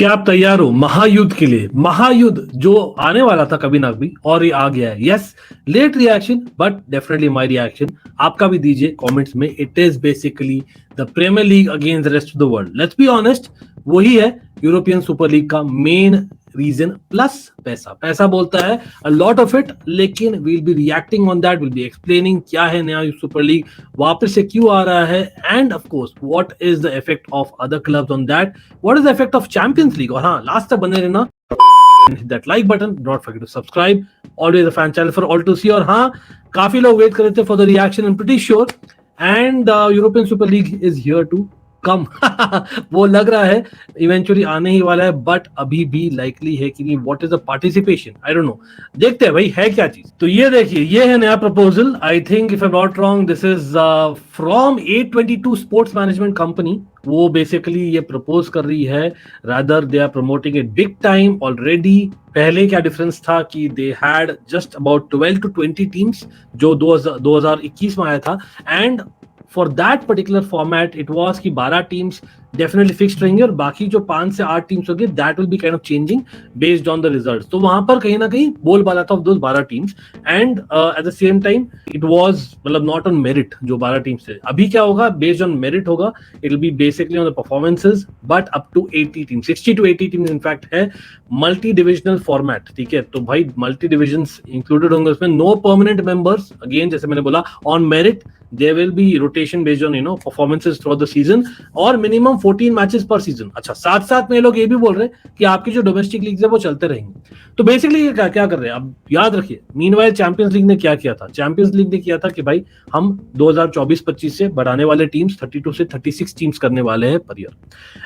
क्या आप तैयार हो महायुद्ध के लिए? महायुद्ध जो आने वाला था कभी ना कभी और ये आ गया है. Yes, let reaction but definitely my reaction. आपका भी दीजिए कमेंट्स में. It is basically the Premier League against the rest of the world. Let's be honest, वही है यूरोपियन सुपर लीग का मेन रीजन. प्लस पैसा. पैसा बोलता है अ लॉट ऑफ इट, लेकिन we'll be reacting on that, will be explaining क्या है नया सुपर लीग, वापस से क्यों आ रहा है, end of course what is the effect of other clubs on that, what is the effect of champions league. और हाँ, लास्ट तक बने रहना. hit that like button, don't forget to subscribe. Always a fan channel for all to see. और हाँ, काफी लोग wait कर रहे थे for the reaction. I'm pretty sure and European Super League is here to कम. वो लग रहा है इवेंचुअली आने ही वाला है, बट अभी भी लाइकली है कि नहीं. What is the participation, I don't know. देखते हैं भाई है क्या चीज. तो ये देखिए, ये है नया proposal. I think if I not wrong this is from 822 sports management company. वो बेसिकली ये प्रपोज कर रही है, rather they are promoting it big time already. पहले क्या डिफरेंस था कि they had just about 12 to 20 teams जो 2021 में आया था. And for that particular format it was कि 12 टीम्स डेफिनेटली फिक्स्ड रहेंगे और बाकी जो 5 से 8 टीम्स होंगे that will be kind of changing based on the results. तो वहां पर कहीं ना कहीं बोलबाला था of those 12 teams. And at the same time it was मतलब नॉट ऑन मेरिट. जो 12 टीम्स थे, अभी क्या होगा, बेस्ड ऑन मेरिट होगा. It will be basically on the performances, but up to 80 teams, 60 to 80 teams in fact है. Multi divisional format, ठीक है. तो भाई मल्टी डिविजन्स इंक्लूडेड होंगे उसमें. नो परमानेंट मेंबर्स, अगेन जैसे मैंने बोला, on merit. There will be rotation based on performances throughout the season और minimum 14 मैचेस पर सीजन. अच्छा, साथ साथ में ये लोग ये भी बोल रहे हैं कि आपकी जो डोमेस्टिक लीग है वो चलते रहेंगे. तो बेसिकली ये क्या कर रहे हैं, अब याद रखिए. मीनवाइल चैंपियंस लीग ने क्या किया था? चैंपियंस लीग ने किया था कि भाई हम 2024-25 से बढ़ाने वाले टीम्स 32 से 36 टीम्स करने वाले हैं पर ईयर.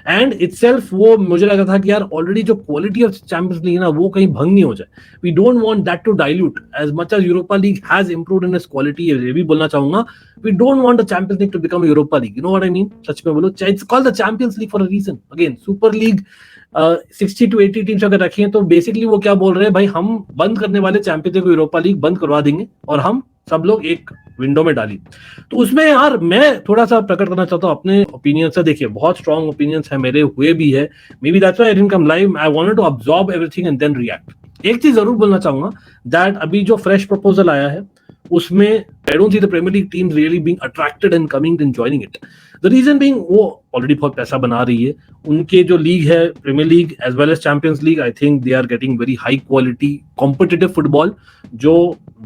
एंड इटसेल्फ वो मुझे लगा था कि यार ऑलरेडी जो क्वालिटी ऑफ चैंपियंस लीग ना वो कहीं भंग नहीं हो जाए. We don't want that to dilute as much as Europa League has improved in its quality. ये भी बोलना चाहूंगा, we don't want the Champions League to become a Europa League. You know what I mean? सच में बोलो, it's called the Champions League for a reason. Again, Super League 60 to 80 teams अगर रखी हैं तो बेसिकली वो क्या बोल रहे हैं, भाई हम बंद करने वाले चैंपियंस लीग, यूरोपा लीग बंद करवा देंगे और हम सब लोग एक विंडो में डाली. तो उसमें यार मैं थोड़ा सा प्रकट करना चाहता हूँ अपने ओपिनियन से. देखिए, बहुत स्ट्रॉन्ग ओपिनियंस है मेरे, हुए भी है. Maybe that's why I didn't come live. I wanted to absorb everything and then react. एक चीज जरूर बोलना चाहूंगा, दैट अभी जो फ्रेश प्रपोजल आया है उसमें I don't see the Premier League teams really being attracted and coming and joining it. The reason being, वो ऑलरेडी बहुत पैसा बना रही है. उनके जो लीग है, Premier League as well as Champions League, I think they are getting very high quality competitive football जो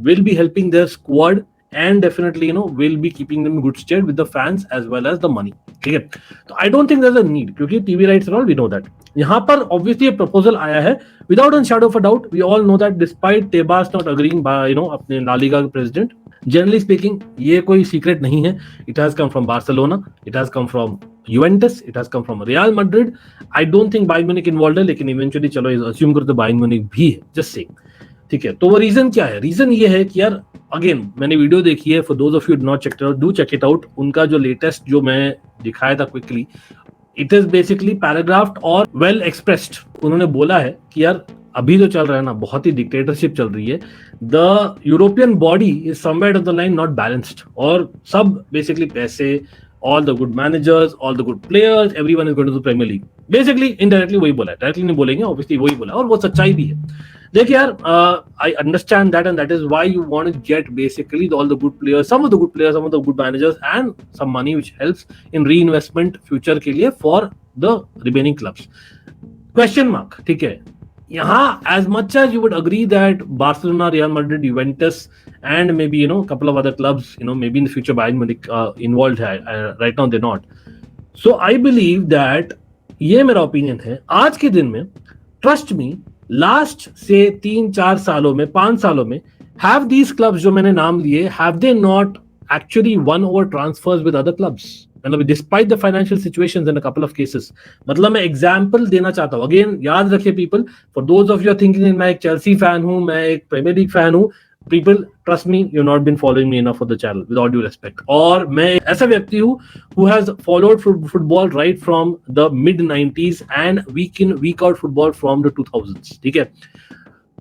will be helping their squad and definitely will be keeping them in good stead with the fans as well as the money. ठीक है. तो I don't think there's a need, क्योंकि TV rights and all, we know that. यहाँ पर obviously a proposal आया है without a shadow of a doubt. We all know that despite Tebas not agreeing by अपने La Liga के president, generally speaking ये कोई secret नहीं है. It has come from Barcelona, it has come from Juventus, it has come from Real Madrid. I don't think Bayern Munich involved है, लेकिन eventually चलो assume करते Bayern Munich भी है. Just saying. ठीक है. तो वो रीजन क्या है? रीजन ये है कि यार अगेन मैंने वीडियो देखी है. For those of you not check it out, do check it out. उनका जो लेटेस्ट जो मैं दिखाया था quickly, it is basically paragraphed और वेल एक्सप्रेस्ड. उन्होंने बोला है कि यार अभी जो चल रहा है ना, बहुत ही डिक्टेटरशिप चल रही है. The European body is somewhere of the line not balanced. और सब बेसिकली पैसे, all the good managers, all the good players, everyone is going to the Premier League. Basically, indirectly वही बोला है, directly नहीं बोलेंगे, obviously वही बोला है और वो सच्चाई भी है. देखिए यार, I understand that and that is why you want to get basically all the good players, some of the good players, some of the good managers and some money which helps in reinvestment future के लिए for the remaining clubs. Question mark, ठीक है. यहाँ as much as you would agree that Barcelona, Real Madrid, Juventus and maybe couple of other clubs, maybe in the future Bayern Munich involved है, right now they're not. So I believe that ये मेरा opinion है. आज के दिन में trust me, last से 3-4 सालों में, 5 सालों में, have these clubs जो मैंने नाम लिए, have they not actually won over transfers with other clubs? मतलब despite the financial situations in a couple of cases. मतलब मैं एग्जांपल देना चाहता हूँ. अगेन याद रखिए people, for those of you are thinking मैं एक चेल्सी फैन हूँ, मैं एक प्रीमियर लीग फैन हूँ, people trust me, you not been following me enough for the channel, with all due respect. और मैं ऐसा व्यक्ति हूँ who has followed football right from the mid 90s and week in week out football from the 2000s. ठीक है.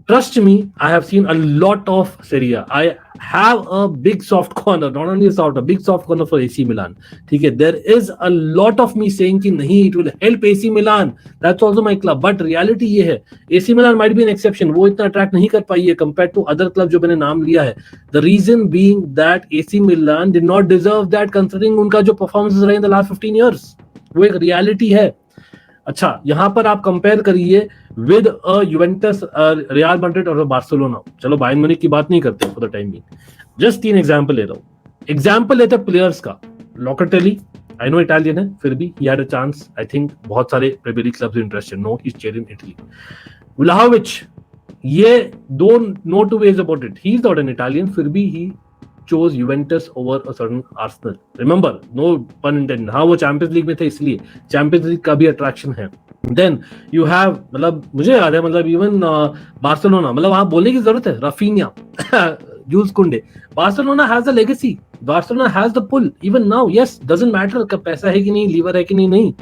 Trust me, I have seen a lot of Serie A. I have a big soft corner, not only a big soft corner for AC Milan. ठीक है, there is a lot of me saying कि नहीं, it will help AC Milan. That's also my club. But reality ये है, AC Milan might be an exception. वो इतना attract नहीं कर पाई है compared to other club जो मैंने नाम लिया है. The reason being that AC Milan did not deserve that considering उनका जो performances रहे in the last 15 years. वो एक reality है. अच्छा, यहां पर आप कंपेयर करिए विद यूवेंटस, रियल मैड्रिड और बार्सिलोना. चलो बायर्न म्यूनिख की बात नहीं करते for the time being. Just 3 example ले रहा हूं. एग्जांपल लेते हैं प्लेयर्स का. लोकेटेली, आई नो इटालियन है, फिर भी he had a chance. I think बहुत सारे Premier League clubs interested. No, he is chair in Italy. Vlahovic, ये दो no two ways about it. He is not an Italian, फिर भी ही chose Juventus over a certain Arsenal. Remember, no pun intended. हाँ, वो champions league में थे इसलिए. Champions league का भी अट्रैक्शन है. Then you have, मतलब मुझे याद है, मतलब इवन बार्सिलोना, मतलब वहाँ बोलने की जरूरत है. Raphinha, Jules Kounde. Barcelona has a legacy. Barcelona has the pull even now. Yes, doesn't matter का पैसा है कि नहीं, लीवर है कि नहीं.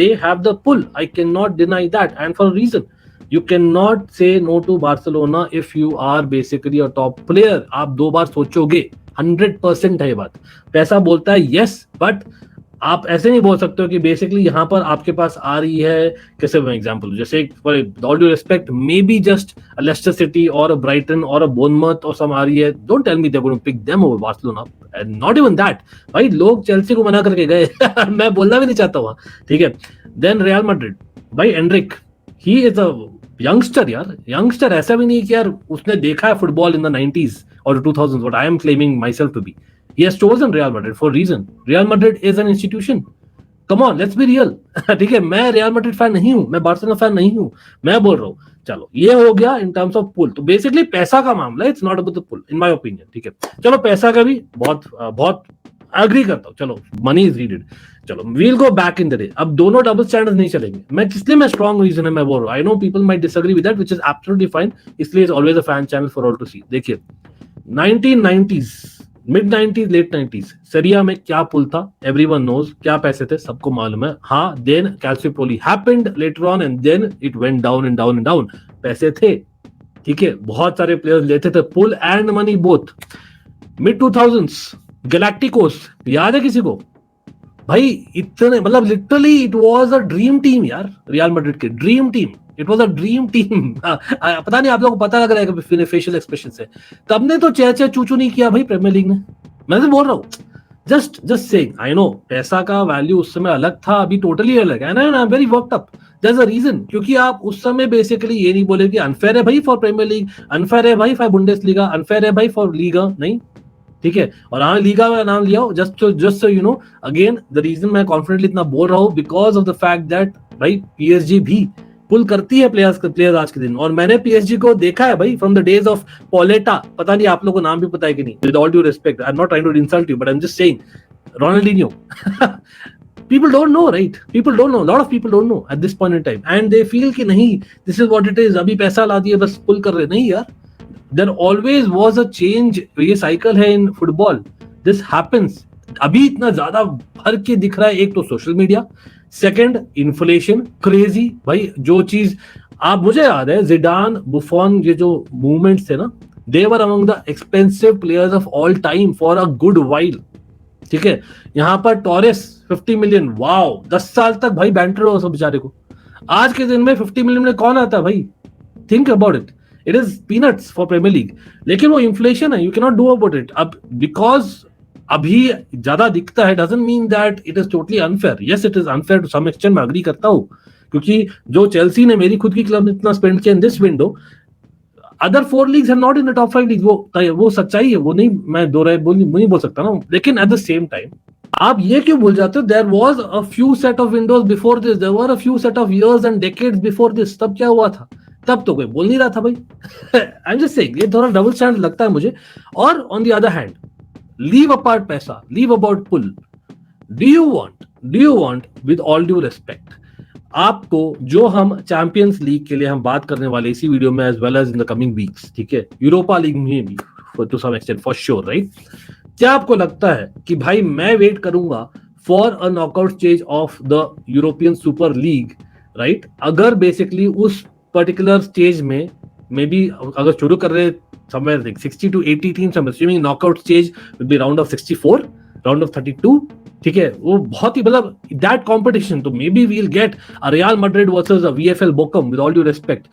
They have the pull. I cannot deny that, and for a reason. You cannot say no to Barcelona if you are basically a top player. आप 2 बार सोचोगे. 100% है ये बात. पैसा बोलता है यस, बट आप ऐसे नहीं बोल सकते हो कि बेसिकली यहाँ पर आपके पास आ रही है. कैसे मैं एग्जांपल, जैसे for all due respect, may be just Leicester City और अ ब्राइटन और अ बोर्नमथ और सम आ रही है. Don't tell me they are going to pick them over Barcelona. Not even that. भाई लोग चेल्सी को मना करके गए. मैं बोलना भी नहीं चाहता वहां. ठीक है. देन रियल मैड्रिड, भाई Enrique, he is a youngster यार. यंगस्टर ऐसा भी नहीं कि यार उसने देखा है football in the 90s or 2000s, what I am claiming myself to be. He has chosen Real Madrid for a reason. Real Madrid is an institution. Come on, let's be real. ठीक है, मैं real Madrid fan नहीं हूं, मैं Barcelona fan नहीं हूं. मैं बोल रहा हूं, चलो ये हो गया इन टर्म्स ऑफ पुल. तो बेसिकली पैसा का मामला, it's not about the pull in my opinion. ठीक है, चलो पैसा का भी बहुत एग्री करता हूं. चलो, मनी इज नीडेड. चलो, we'll go back in the day. अब दोनों डबल स्टैंडर्ड्स नहीं चलेंगे. मैं किसलिए, मैं स्ट्रॉन्ग रीजन है मैं बोल रहा हूं. I know people might disagree with that, which is absolutely fine. इसलिए is always a fan channel for all to see. देखिए, 1990s, mid 90s, late 90s, सेरिया में क्या पुल था, एवरीवन नोज. क्या पैसे थे, सबको मालूम है. हाँ, then Calciopoli happened later on and then it went down and down and down. पैसे थे, ठीक है, बहुत सारे प्लेयर्स लेते थे, pull and money both. Mid 2000s, Galacticos, याद है किसी को? भाई इतने, मतलब literally it was a dream team यार. रियल मैड्रिड की dream team. It was a dream team. पता नहीं आप लोगों को पता लग रहा है फेशियल एक्सप्रेशन से. तब ने तो चेचे चूचू नहीं किया भाई प्रीमियर लीग ने. मैं तो बोल रहा हूँ, जस्ट सेइंग. आई नो पैसा का वैल्यू उस समय अलग था, अभी टोटली अलग है. I am very worked up. There is a reason, क्योंकि आप उस समय बेसिकली ये नहीं बोले कि अनफेयर है भाई फॉर प्रीमियर लीग, अनफेयर है भाई फॉर बुंडेसलीगा, अनफेयर है भाई फॉर लीगा. नहीं, ठीक है. और हाँ, लीगा का नाम लिया. Just so you know, again the reason मैं कॉन्फिडेंटली इतना बोल रहा हूँ because of the fact that भाई पीएसजी भी पुल करती है प्लेयर्स आज के दिन. और मैंने पीएसजी को देखा है भाई फ्रॉम द डेज ऑफ पोलेटा. पता नहीं आप लोगों को नाम भी पता है कि नहीं. With all due respect, I am not trying to insult you, but I am just saying, Ronaldinho. People don't know, right? People don't know. A lot of people don't know at this point in time, and they feel कि नहीं, this is what it is. अभी पैसा ला दिए बस पुल कर रहे. नहीं यार, there always was a change. ये साइकिल है इन फुटबॉल. This happens. अभी इतना ज्यादा भर के दिख रहा है. एक तो social media, second inflation, crazy. भाई जो चीज आप, मुझे याद है जिडान, बुफॉन, ये जो मूवमेंट्स थे ना, they were among the expensive players of all time for a good while. ठीक है, यहाँ पर टॉरेस 50 मिलियन. वाओ, 10 साल तक भाई बैंटर हो सब बेचारे को. आज के दिन में 50 मिलियन में कौन आता है भाई? Think about it. It is peanuts for Premier League. लेकिन वो इन्फ्लेशन है, you can not do about it. अब बिकॉज अभी ज्यादा दिखता है doesn't mean that it is totally unfair. Yes, it is unfair to some extent, मैं agree करता हूँ. क्योंकि जो चेल्सी ने, मेरी खुद की क्लब ने इतना स्पेंड किया in this window, other 4 leagues are not in the top 5 league. वो सच्चाई है, वो नहीं, मैं नहीं बोल सकता ना. लेकिन एट द सेम टाइम आप ये क्यों भूल जाते हो, there was a few set of windows before this, there were a few set of years and decades before this. तब क्या हुआ था? तब तो कोई बोल नहीं रहा था भाई. आई एम जस्ट सेइंग, ये थोड़ा डबल स्टैंडर्ड लगता है मुझे. और on the other hand, leave apart पैसा, leave about pull. Do you want with all due respect, आपको जो हम चैंपियंस लीग के लिए हम बात करने वाले इसी वीडियो में, as well as in the coming weeks, ठीक है, यूरोपा लीग में भी to some extent for sure, right? क्या आपको लगता है कि भाई मैं वेट करूंगा for a knockout stage of the European Super League, right? अगर बेसिकली उस पर्टिकुलर स्टेज में maybe अगर शुरू कर रहे somewhere like 60 to 80 teams, I'm assuming knockout stage will be round of 64, round of 32, ठीक है, वो बहुत ही मतलब that competition, तो maybe we'll get a Real Madrid versus a VfL Bochum, with all due respect,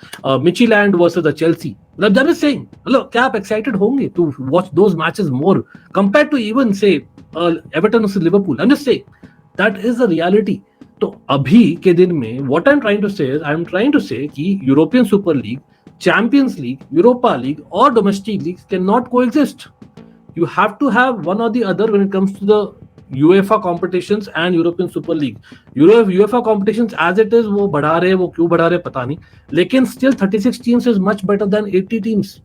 Midtjylland versus a Chelsea. मतलब I'm just saying, मतलब क्या आप excited होंगे to watch those matches more compared to even say Everton versus Liverpool? I'm just saying that is the reality. तो अभी के दिन में what I'm trying to say is, I'm trying to say कि European Super League, Champions League, Europa League or domestic leagues cannot coexist. You have to have one or the other when it comes to the UEFA competitions and European Super League. UEFA competitions as it is वो बढ़ा रहे, वो क्यों बढ़ा रहे पता नहीं, लेकिन still 36 teams is much better than 80 teams.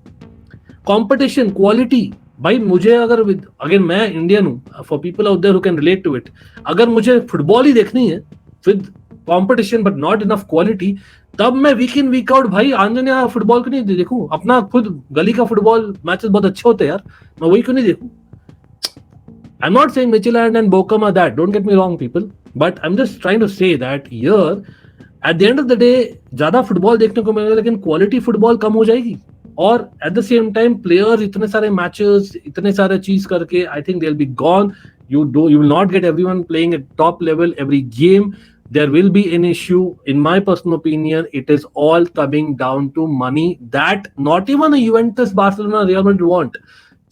Competition, quality, भाई मुझे अगर अगेन मैं इंडियन हूँ, for people out there who can relate to it, अगर मुझे फुटबॉल ही देखनी है with competition but not enough quality, तब मैं वीक इन वीक आउट भाई आंजनेया फुटबॉल क्यों नहीं देखूं? अपना खुद गली का फुटबॉल मैचेस बहुत अच्छे होते हैं यार, मैं वही क्यों नहीं देखूं? I'm not saying Midtjylland and Bochum are that, don't get me wrong people, but I'm just trying to say that here at the end of the day ज्यादा फुटबॉल देखने को मिलेगा लेकिन क्वालिटी फुटबॉल कम हो जाएगी, और eight the same time players इतने सारे मैचेस इतने सारे चीज करके आई think they will be gone. You will not get everyone playing at top level every game. There will be an issue. In my personal opinion, it is all coming down to money that not even a Juventus, Barcelona, Real Madrid want.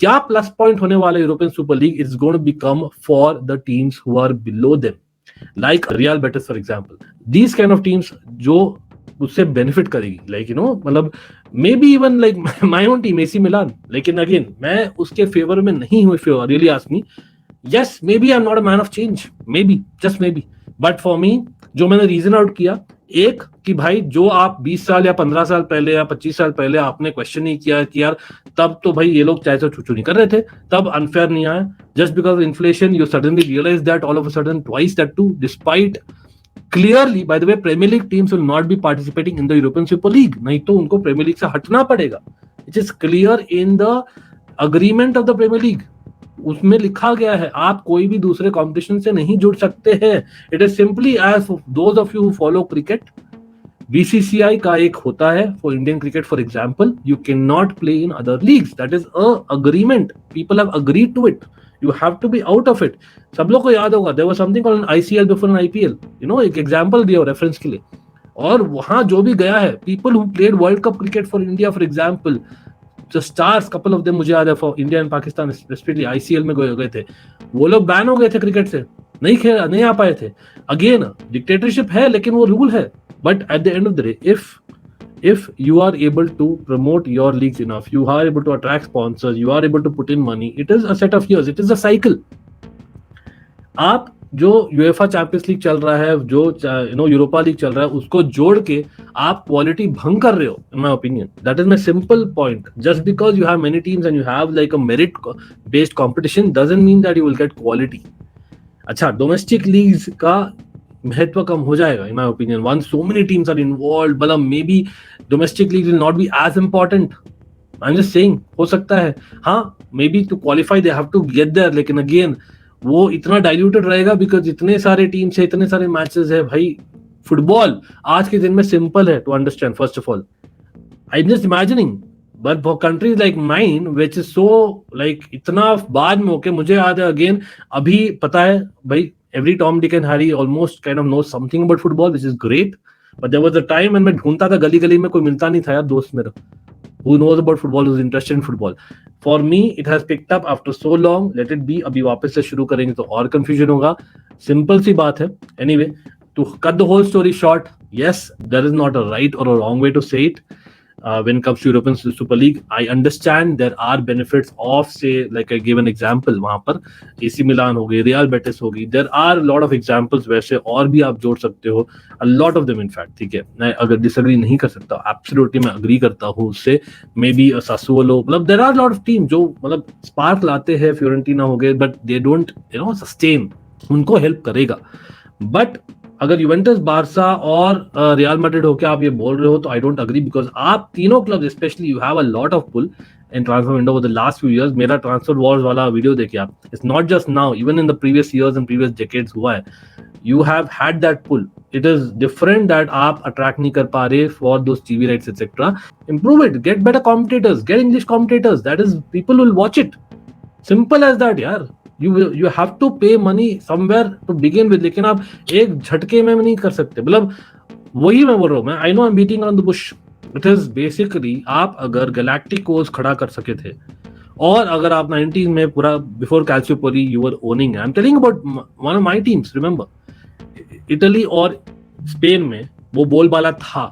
क्या plus point होने वाला European Super League is going to become for the teams who are below them, like Real Betis for example. These kind of teams जो उससे benefit करेगी, like you know, मतलब maybe even like my own team AC Milan, लेकिन again मैं उसके favour में नहीं हूँ. If you really ask me, yes maybe I am not a man of change, may be just may be, but for me जो मैंने reason out किया, एक कि भाई जो आप 20 साल या 15 साल पहले या 25 साल पहले आपने क्वेश्चन नहीं किया कि यार तब तो भाई ये लोग चाहे तो छुचू नहीं कर रहे थे, तब अनफेयर नहीं आया. Just because inflation you suddenly realise that all of a sudden twice that too, despite clearly by the way Premier League teams will not be participating in the European Super League, नहीं तो उनको Premier League से हटना पड़ेगा. It is clear in the agreement of the Premier League, उसमें लिखा गया है आप कोई भी दूसरे कंपटीशन से नहीं जुड़ सकते हैं. It is simply as those of you who follow cricket, BCCI का एक होता है for Indian cricket for example, you can not play in other leagues, that is a agreement, people have agreed to it, you have to be out of it. सब लोग को याद होगा there was something called ICL before an IPL, you know, एक example दिया reference के लिए, और वहां जो भी गया है, people who played world cup cricket for India for example, the stars, couple of them मुझे याद है for India and Pakistan specially ICL में गए थे, वो लोग बैन हो गए थे क्रिकेट से, नहीं खेला, नहीं आ पाए थे. अगेन डिक्टेटरशिप है लेकिन वो रूल है, but at the end of the day if you are able to promote your leagues enough, you are able to attract sponsors, you are able to put in money, it is a set of years, it is a cycle. आप जो UEFA champions league चल रहा है, जो you know Europa league चल रहा है, उसको जोड़ के आप क्वालिटी भंग कर रहे हो, in my opinion. That is my simple point. Just because you have many teams and you have like a merit based competition doesn't mean that you will get quality. अच्छा, डोमेस्टिक लीग्स का महत्व कम हो जाएगा in my opinion once so many teams are involved, मतलब maybe domestic league will not be as important. I am just saying, हो सकता है, हाँ, may be to qualify they have to get there, लेकिन अगेन वो इतना diluted रहेगा बिकॉज इतने सारे टीम्स है, इतने सारे मैचेस है. भाई फुटबॉल आज के दिन में सिंपल है to understand. First of all I am just imagining, but for countries like mine which is so like इतना बाद में होके, मुझे याद है अगेन अभी पता है भाई every Tom Dick and Harry almost kind of knows something about football, which is great. But there was a time and मैं ढूंढता था गली गली में, कोई मिलता नहीं था यार दोस्त मेरा who knows about football, who's interested in football. For me, it has picked up after so long. Let it be. अभी वापस से शुरू करेंगे तो और confusion होगा. Simple सी बात है. Anyway, to cut the whole story short, yes, there is not a right or a wrong way to say it. When it comes to European Super League, I understand there are benefits of, say, like I gave an example, वहाँ पर AC Milan हो गई, Real Betis हो गई. There are a lot of examples वैसे और भी आप जोड़ सकते हो. A lot of them in fact, ठीक है. मैं अगर disagree नहीं कर सकता, absolutely मैं agree करता हूँ उससे. Maybe Sassuolo, मतलब there are a lot of teams जो मतलब spark लाते हैं, Fiorentina हो गए, but they don't, you know, sustain. उनको help करेगा. But अगर यूवेंटस, बार्सा और रियल मैड्रिड होके आप ये बोल रहे हो तो आई डोंट अग्री, बिकॉज आप तीनों club specially you have a lot of pull. in transfer window over the last few years. मेरा transfer wars वाला वीडियो देखिए आप. It's not just now, even in the previous years and previous decades हुआ है. You have had that pull. It is different that आप attract नहीं कर पा रहे for those TV rights etc. Improve it. Get better commentators. Get English commentators. That is, people will watch it. Simple as that यार. You have to pay money somewhere to begin with. लेकिन आप एक झटके में नहीं कर सकते. मतलब वही मैं बोल रहा हूँ. मैं I know I'm beating around the bush. It is basically आप अगर गैलेक्टिकोस खड़ा कर सके थे और अगर आप 90s में पूरा before Calciopoli you were owning. I am telling about one of my teams. Remember Italy और स्पेन में वो बोलबाला था.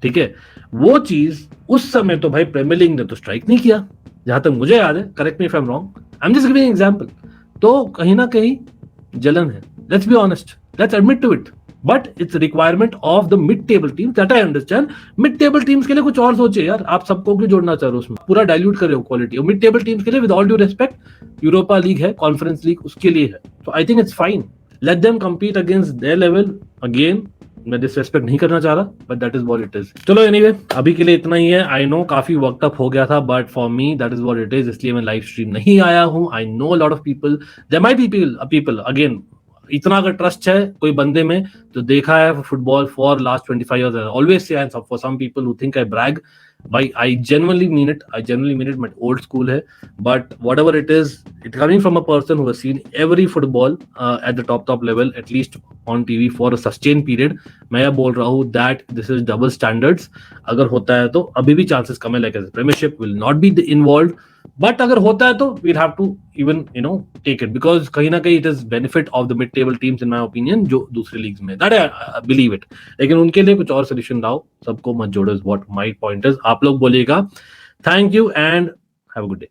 ठीक है, वो चीज उस समय तो भाई प्रीमियर लीग ने तो स्ट्राइक नहीं किया जहां तक मुझे याद है. Correct me if I am wrong. I am just giving example. तो कहीं ना कहीं जलन है. Let's be honest. Let's admit to it. But it's requirement of the mid table team. That I understand. Mid table teams के लिए कुछ और सोचे यार. आप सबको क्यों जोड़ना चाह रहे हो उसमें? पूरा डाइल्यूट कर रहे हो क्वालिटी. और मिड टेबल टीम्स के लिए with all due respect Europa league है, कॉन्फ्रेंस लीग उसके लिए है. तो I think it's fine. Let them compete against their level. Again मैं डिसरेस्पेक्ट नहीं करना चाह रहा, but that is what it is. चलो एनीवे, अभी के लिए इतना ही है. आई नो काफी वर्कड अप हो गया था, but for me that is what it is. इसलिए मैं लाइव स्ट्रीम नहीं आया हूं. I know lot of people, there might be people again, इतना अगर ट्रस्ट है कोई बंदे में तो देखा है football for last 25 years. Always से and for some people who think I brag, भाई आई जेन्युइनली मीन इट. मैं ओल्ड स्कूल है, but whatever it is, it coming from a person who has seen every football at the top level at least on TV for a sustain period. मैं बोल रहा हूँ that this is double standards. अगर होता है तो अभी भी चांसेस कम है. Like Premiership will not be involve, but अगर होता है तो we'll have to even take it, because कहीं ना कहीं it is benefit of the mid table teams in my opinion जो दूसरी लीग्स में. That I believe it. लेकिन उनके लिए कुछ और सोल्यूशन लाओ. सबको मत जोड़ो. Is what my point is. आप लोग बोलिएगा. Thank you and have a good day.